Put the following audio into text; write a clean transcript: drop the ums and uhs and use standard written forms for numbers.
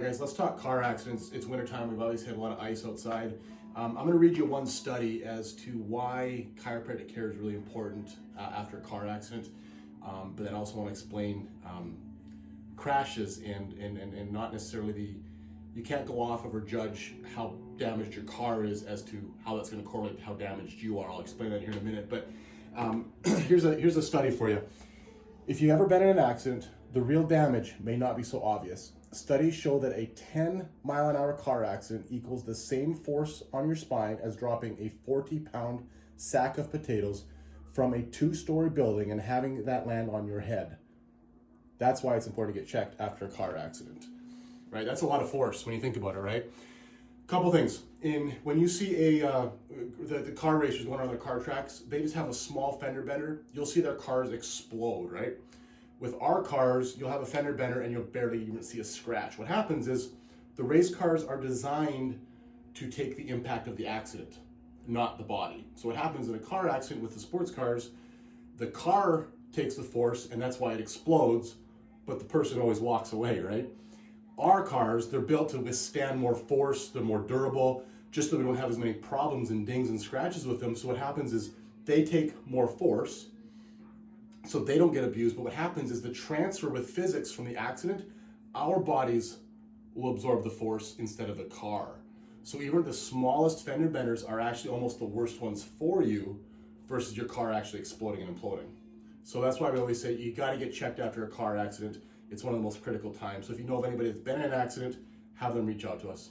Guys, let's talk car accidents. It's wintertime. We've always had a lot of ice outside. I'm going to read you one study as to why chiropractic care is really important after a car accident, but then also want to explain crashes and not necessarily you can't go off of or judge how damaged your car is as to how that's going to correlate to how damaged you are. I'll explain that here in a minute, but here's a study for you. If you've ever been in an accident, the real damage may not be so obvious. Studies show that a 10-mile-an-hour car accident equals the same force on your spine as dropping a 40-pound sack of potatoes from a 2-story building and having that land on your head. That's why it's important to get checked after a car accident, right? That's a lot of force when you think about it, right? Couple things. When you see the car racers going on their car tracks, they just have a small fender bender. You'll see their cars explode, right? With our cars, you'll have a fender bender and you'll barely even see a scratch. What happens is the race cars are designed to take the impact of the accident, not the body. So what happens in a car accident with the sports cars, the car takes the force and that's why it explodes, but the person always walks away, right? Our cars, they're built to withstand more force, they're more durable, just so we don't have as many problems and dings and scratches with them. So what happens is they take more force, so they don't get abused, but what happens is the transfer with physics from the accident, our bodies will absorb the force instead of the car. So even the smallest fender benders are actually almost the worst ones for you versus your car actually exploding and imploding. So that's why we always say you gotta get checked after a car accident. It's one of the most critical times. So if you know of anybody that's been in an accident, have them reach out to us.